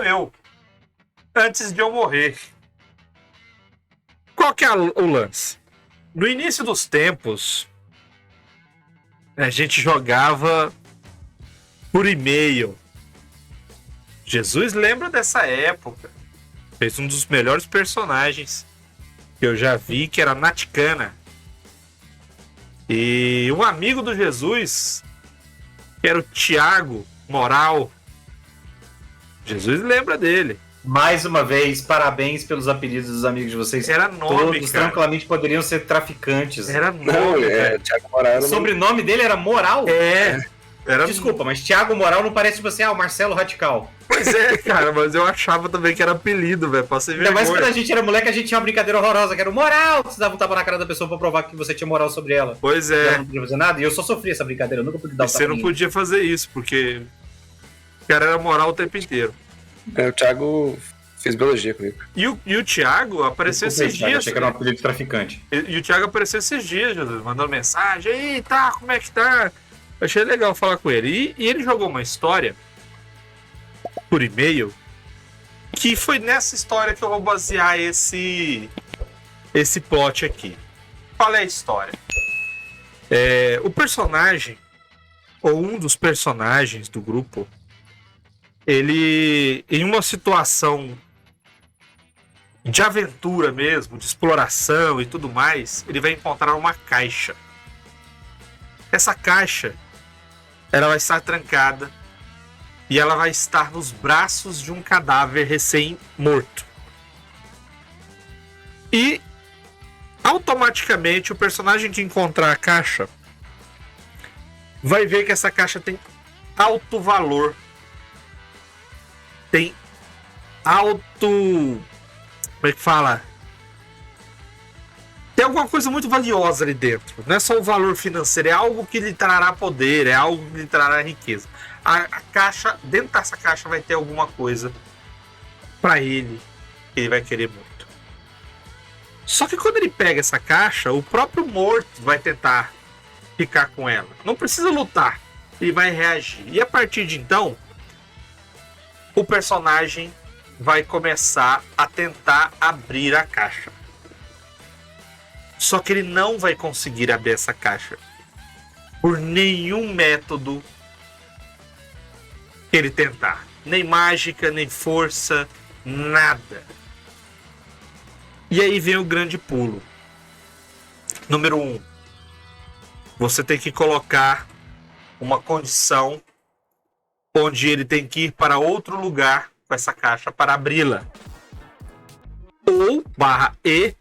eu, antes de eu morrer. Qual que é o lance? No início dos tempos, a gente jogava por e-mail. Jesus lembra dessa época. Fez um dos melhores personagens que eu já vi, que era a Naticana. E um amigo do Jesus, que era o Thiago Moral. Jesus lembra dele. Mais uma vez, parabéns pelos apelidos dos amigos de vocês. Era nome, todos cara. tranquilamente poderiam ser traficantes. Era nome, Não, Thiago Moral. O sobrenome dele era Moral? Era... Desculpa, mas Thiago Moral não parece tipo assim, o Marcelo Radical. Pois é, cara, mas eu achava também que era apelido, velho. Pra ser Ainda mais vergonha. quando a gente era moleque, a gente tinha uma brincadeira horrorosa, que era o Moral. Você dava um tapa na cara da pessoa pra provar que você tinha moral sobre ela. Pois Ela é. não podia fazer nada, e eu só sofri essa brincadeira, eu nunca pude dar E o você não podia fazer isso, porque o cara era moral o tempo inteiro. O Thiago fez biologia comigo. E o Thiago apareceu esses dias. Achei que era um apelido de traficante. E o Thiago apareceu esses dias, Jesus, mandando mensagem. Aí, tá, como é que tá? Eu achei legal falar com ele. E ele jogou uma história por e-mail, que foi nessa história que eu vou basear esse plot aqui. Qual é a história? O personagem, ou um dos personagens do grupo, ele, em uma situação de aventura mesmo, de exploração e tudo mais, ele vai encontrar uma caixa. Essa caixa, ela vai estar trancada e ela vai estar nos braços de um cadáver recém-morto. E automaticamente o personagem que encontrar a caixa vai ver que essa caixa tem alto valor. Tem alto... Como é que fala? Tem alguma coisa muito valiosa ali dentro. Não é só o valor financeiro, é algo que lhe trará poder, é algo que lhe trará riqueza. A caixa, dentro dessa caixa vai ter alguma coisa para ele que ele vai querer muito. Só que quando ele pega essa caixa, o próprio morto vai tentar ficar com ela. Não precisa lutar, ele vai reagir. E a partir de então, o personagem vai começar a tentar abrir a caixa. Só que ele não vai conseguir abrir essa caixa por nenhum método que ele tentar. Nem mágica, nem força, nada. E aí vem o grande pulo. Número 1. Você tem que colocar uma condição onde ele tem que ir para outro lugar com essa caixa para abri-la. Ou, /e,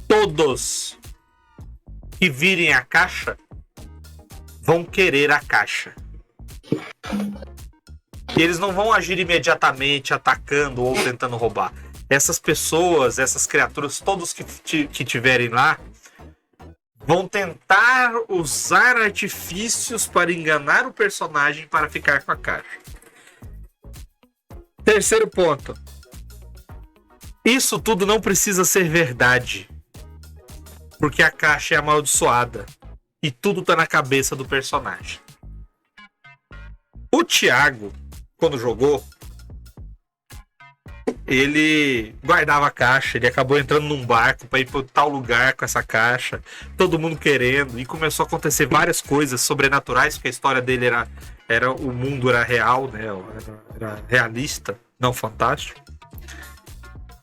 todos que virem a caixa vão querer a caixa. E eles não vão agir imediatamente atacando ou tentando roubar. Essas pessoas, essas criaturas, todos que tiverem lá, vão tentar usar artifícios para enganar o personagem para ficar com a caixa. Terceiro ponto. Isso tudo não precisa ser verdade. Porque a caixa é amaldiçoada. E tudo tá na cabeça do personagem. O Thiago, quando jogou, ele guardava a caixa, ele acabou entrando num barco para ir para tal lugar com essa caixa, todo mundo querendo, e começou a acontecer várias coisas sobrenaturais, porque a história dele era o mundo era real, né? Era realista, não fantástico.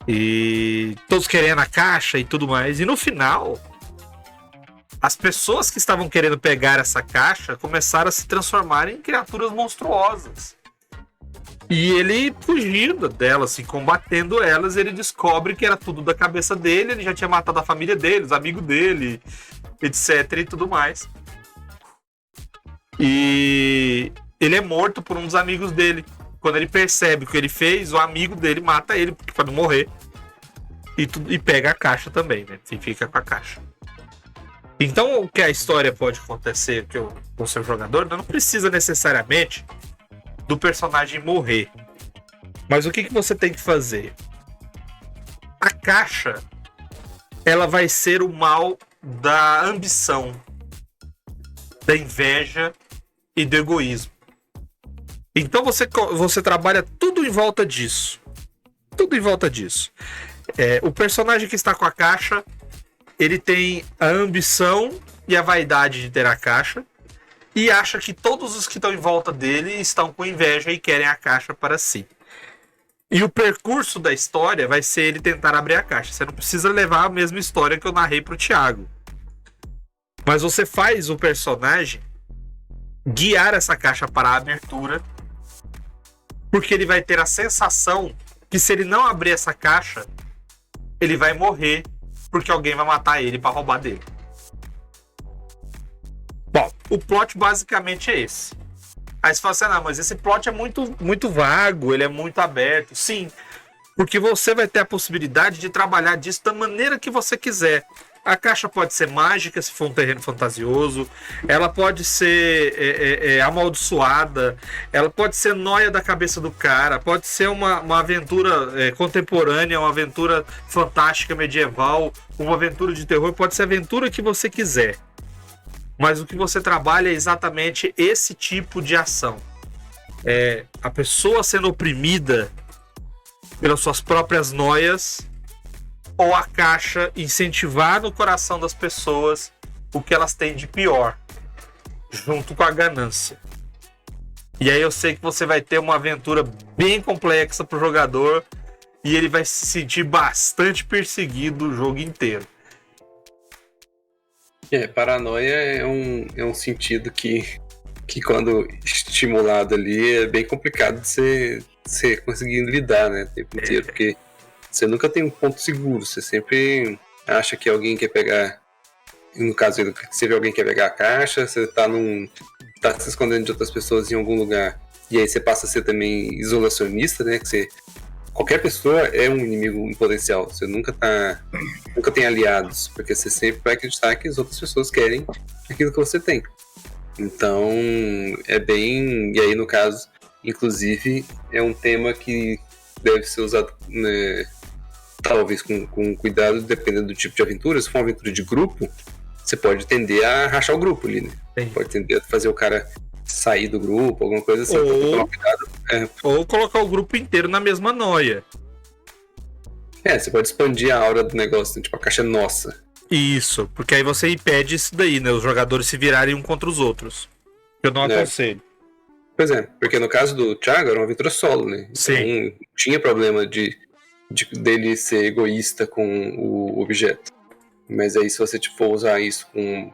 E todos querendo a caixa e tudo mais. E no final, as pessoas que estavam querendo pegar essa caixa começaram a se transformar em criaturas monstruosas. E ele fugindo delas, assim, combatendo elas, ele descobre que era tudo da cabeça dele, ele já tinha matado a família dele, os amigos dele, etc e tudo mais. E ele é morto por um dos amigos dele. Quando ele percebe o que ele fez, o amigo dele mata ele para não morrer. E pega a caixa também, né? E fica com a caixa. Então, o que a história pode acontecer com o seu jogador não precisa necessariamente do personagem morrer. Mas o que você tem que fazer? A caixa, ela vai ser o mal da ambição, da inveja e do egoísmo. Então você trabalha tudo em volta disso. Tudo em volta disso. O personagem que está com a caixa, ele tem a ambição e a vaidade de ter a caixa e acha que todos os que estão em volta dele estão com inveja e querem a caixa para si. E o percurso da história vai ser ele tentar abrir a caixa. Você não precisa levar a mesma história que eu narrei pro Thiago. Mas você faz o personagem guiar essa caixa para a abertura, porque ele vai ter a sensação que se ele não abrir essa caixa, ele vai morrer, porque alguém vai matar ele para roubar dele. Bom, o plot basicamente é esse. Aí você fala assim, não, mas esse plot é muito vago, ele é muito aberto. Sim, porque você vai ter a possibilidade de trabalhar disso da maneira que você quiser. A caixa pode ser mágica, se for um terreno fantasioso. Ela pode ser amaldiçoada. Ela pode ser nóia da cabeça do cara. Pode ser uma aventura contemporânea, uma aventura fantástica, medieval, uma aventura de terror. Pode ser a aventura que você quiser. Mas o que você trabalha é exatamente esse tipo de ação. A pessoa sendo oprimida pelas suas próprias noias, ou a caixa incentivar no coração das pessoas o que elas têm de pior, junto com a ganância. E aí eu sei que você vai ter uma aventura bem complexa pro jogador e ele vai se sentir bastante perseguido o jogo inteiro. Paranoia é um sentido que quando estimulado ali é bem complicado de você conseguir lidar, né, o tempo inteiro, porque você nunca tem um ponto seguro, você sempre acha que alguém quer pegar, no caso você vê alguém quer pegar a caixa, você tá se escondendo de outras pessoas em algum lugar, e aí você passa a ser também isolacionista, né, que qualquer pessoa é um inimigo em potencial. Você nunca tem aliados, porque você sempre vai acreditar que as outras pessoas querem aquilo que você tem. Então, e aí, no caso, inclusive, é um tema que deve ser usado, né, talvez com cuidado, dependendo do tipo de aventura. Se for uma aventura de grupo, você pode tender a rachar o grupo ali, né? Sim. Pode tender a fazer o cara sair do grupo, alguma coisa assim. Então, tomar cuidado. Ou colocar o grupo inteiro na mesma noia. Você pode expandir a aura do negócio, tipo, a caixa é nossa. Isso, porque aí você impede isso daí, né? Os jogadores se virarem um contra os outros. Eu não aconselho. Pois é, porque no caso do Thiago era uma aventura solo, né? Então, Sim. tinha problema dele ser egoísta com o objeto. Mas aí se você for usar isso com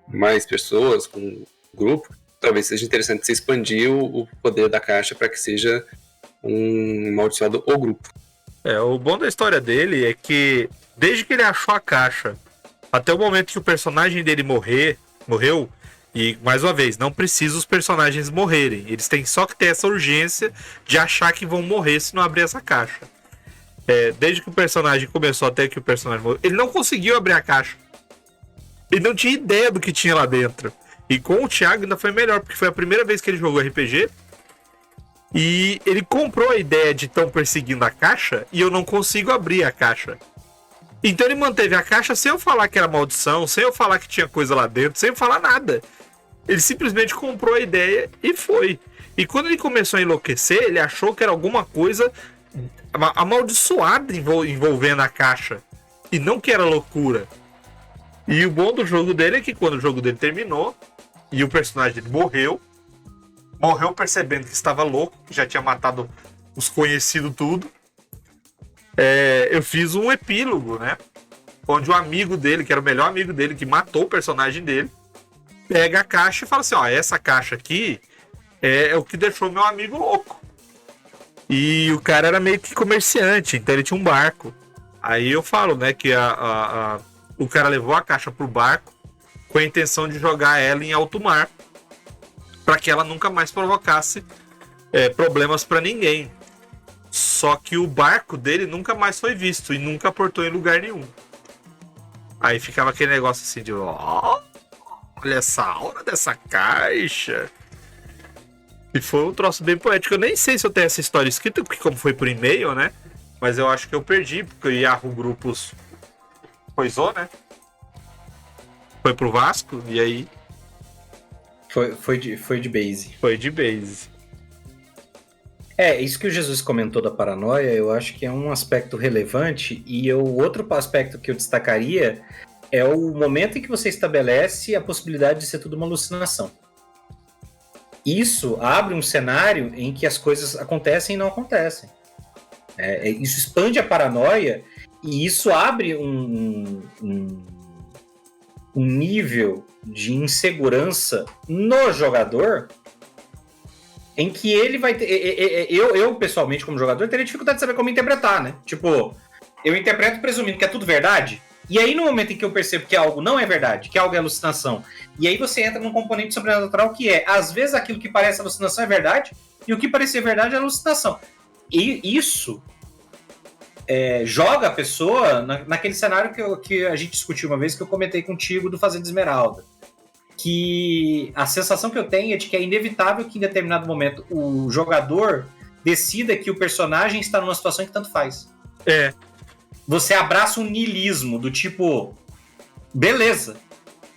mais pessoas, com um grupo, talvez seja interessante você expandir o poder da caixa para que seja um amaldiçoado ou grupo. O bom da história dele é que, desde que ele achou a caixa, até o momento que o personagem dele morreu, e mais uma vez, não precisa os personagens morrerem. Eles têm só que ter essa urgência de achar que vão morrer se não abrir essa caixa. Desde que o personagem começou até que o personagem morreu, ele não conseguiu abrir a caixa. Ele não tinha ideia do que tinha lá dentro. E com o Thiago ainda foi melhor, porque foi a primeira vez que ele jogou RPG. E ele comprou a ideia de estão perseguindo a caixa e eu não consigo abrir a caixa. Então ele manteve a caixa sem eu falar que era maldição, sem eu falar que tinha coisa lá dentro, sem eu falar nada. Ele simplesmente comprou a ideia e foi. E quando ele começou a enlouquecer, ele achou que era alguma coisa amaldiçoada envolvendo a caixa. E não que era loucura. E o bom do jogo dele é que quando o jogo dele terminou e o personagem dele morreu percebendo que estava louco, que já tinha matado os conhecidos tudo. Eu fiz um epílogo, né? Onde o amigo dele, que era o melhor amigo dele, que matou o personagem dele, pega a caixa e fala assim, essa caixa aqui é o que deixou meu amigo louco. E o cara era meio que comerciante, então ele tinha um barco. Aí eu falo, né, que o cara levou a caixa pro barco com a intenção de jogar ela em alto mar, para que ela nunca mais provocasse problemas para ninguém. Só que o barco dele nunca mais foi visto e nunca aportou em lugar nenhum. Aí ficava aquele negócio assim de olha essa aura dessa caixa. E foi um troço bem poético. Eu nem sei se eu tenho essa história escrita, porque como foi por e-mail, né? Mas eu acho que eu perdi, porque o Yahoo Grupos coisou, né? Foi pro Vasco, e aí... Foi de base. Foi de base. Isso que o Jesus comentou da paranoia, eu acho que é um aspecto relevante, e o outro aspecto que eu destacaria é o momento em que você estabelece a possibilidade de ser tudo uma alucinação. Isso abre um cenário em que as coisas acontecem e não acontecem. Isso expande a paranoia e isso abre um nível de insegurança no jogador em que ele vai ter. Eu, pessoalmente, como jogador, teria dificuldade de saber como interpretar, né? Tipo, eu interpreto presumindo que é tudo verdade, e aí no momento em que eu percebo que algo não é verdade, que algo é alucinação, e aí você entra num componente sobrenatural que às vezes, aquilo que parece alucinação é verdade, e o que parecia verdade é alucinação. E isso joga a pessoa naquele cenário que a gente discutiu uma vez, que eu comentei contigo do Fazenda Esmeralda. Que a sensação que eu tenho é de que é inevitável que em determinado momento o jogador decida que o personagem está numa situação que tanto faz. Você abraça um niilismo do tipo, beleza.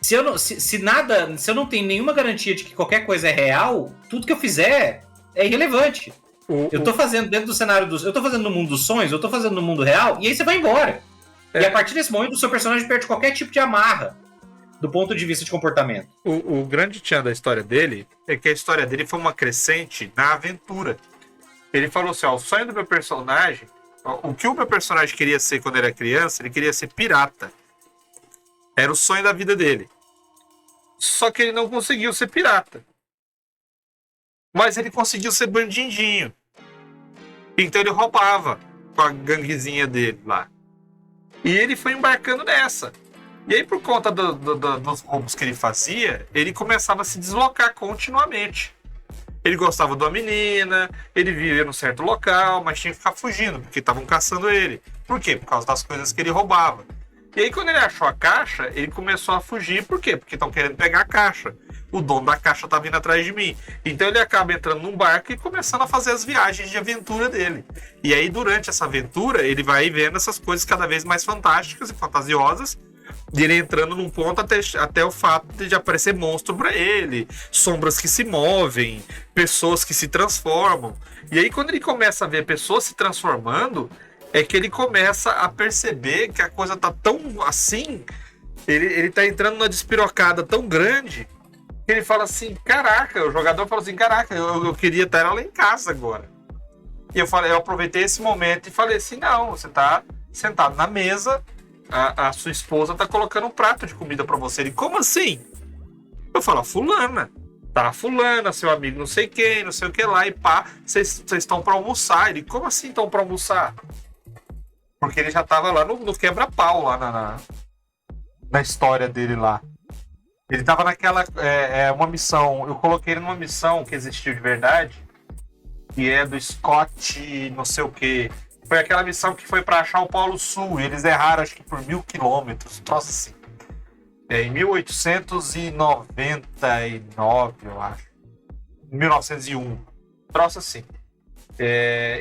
Se eu não tenho nenhuma garantia de que qualquer coisa é real, tudo que eu fizer é irrelevante. Eu tô fazendo dentro do cenário eu tô fazendo no mundo dos sonhos, eu tô fazendo no mundo real, e aí você vai embora. E a partir desse momento o seu personagem perde qualquer tipo de amarra do ponto de vista de comportamento. O grande tchan da história dele é que a história dele foi uma crescente na aventura. Ele falou assim, o sonho do meu personagem, o que o meu personagem queria ser quando era criança, ele queria ser pirata. Era o sonho da vida dele. Só que ele não conseguiu ser pirata. Mas ele conseguiu ser bandidinho. Então ele roubava com a ganguezinha dele lá. E ele foi embarcando nessa. E aí, por conta dos roubos que ele fazia, ele começava a se deslocar continuamente. Ele gostava de uma menina, ele vivia num certo local, mas tinha que ficar fugindo, porque estavam caçando ele. Por quê? Por causa das coisas que ele roubava. E aí, quando ele achou a caixa, ele começou a fugir. Por quê? Porque estão querendo pegar a caixa. O dono da caixa tá vindo atrás de mim. Então ele acaba entrando num barco e começando a fazer as viagens de aventura dele. E aí, durante essa aventura, ele vai vendo essas coisas cada vez mais fantásticas e fantasiosas. E ele entrando num ponto até o fato de aparecer monstro pra ele, sombras que se movem, pessoas que se transformam. E aí, quando ele começa a ver pessoas se transformando, é que ele começa a perceber que a coisa tá tão assim, ele tá entrando numa despirocada tão grande, que ele fala assim, caraca, o jogador fala assim, caraca, eu queria estar lá em casa agora. E eu aproveitei esse momento e falei assim, não, você tá sentado na mesa, a sua esposa tá colocando um prato de comida pra você. Ele, como assim? Eu falo, fulana. Tá, fulana, seu amigo não sei quem, não sei o que lá, e pá, vocês estão pra almoçar. Ele, como assim estão pra almoçar? Porque ele já tava lá no quebra-pau, lá na história dele lá. Ele tava naquela, uma missão, eu coloquei ele numa missão que existiu de verdade, que é do Scott não sei o que. Foi aquela missão que foi pra achar o Polo Sul, e eles erraram acho que por 1000 quilômetros, troço assim. Em 1899, eu acho. 1901, troço assim.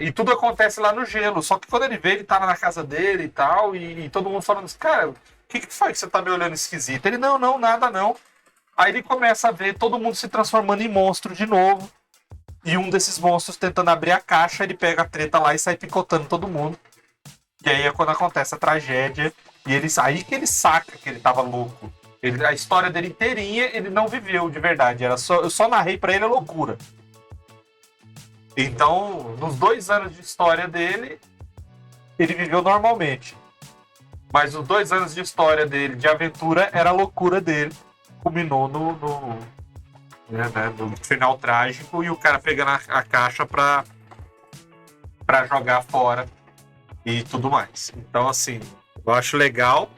E tudo acontece lá no gelo. Só que quando ele vê, ele tá na casa dele e tal, e todo mundo falando assim, cara, o que foi que você tá me olhando esquisito? Ele, não, nada não. Aí ele começa a ver todo mundo se transformando em monstro de novo. E um desses monstros tentando abrir a caixa, ele pega a treta lá e sai picotando todo mundo. E aí é quando acontece a tragédia. E aí que ele saca que ele tava louco. A história dele inteirinha, ele não viveu de verdade. Eu só narrei pra ele a loucura. Então, nos 2 anos de história dele, ele viveu normalmente. Mas os 2 anos de história dele, de aventura, era a loucura dele. Culminou no final trágico e o cara pegando a caixa pra jogar fora e tudo mais. Então, assim, eu acho legal,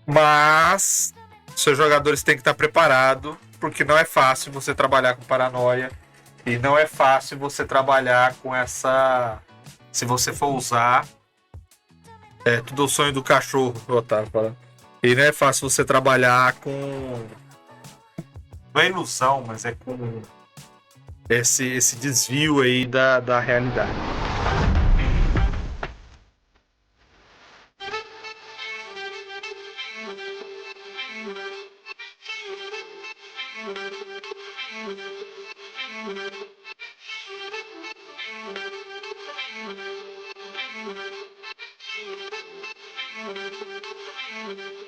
mas seus jogadores têm que estar preparados, porque não é fácil você trabalhar com paranoia e não é fácil você trabalhar com essa... Se você for usar... tudo o sonho do cachorro, o Otávio falando. E não é fácil você trabalhar com... Não é ilusão, mas é com esse desvio aí da realidade. Tchau.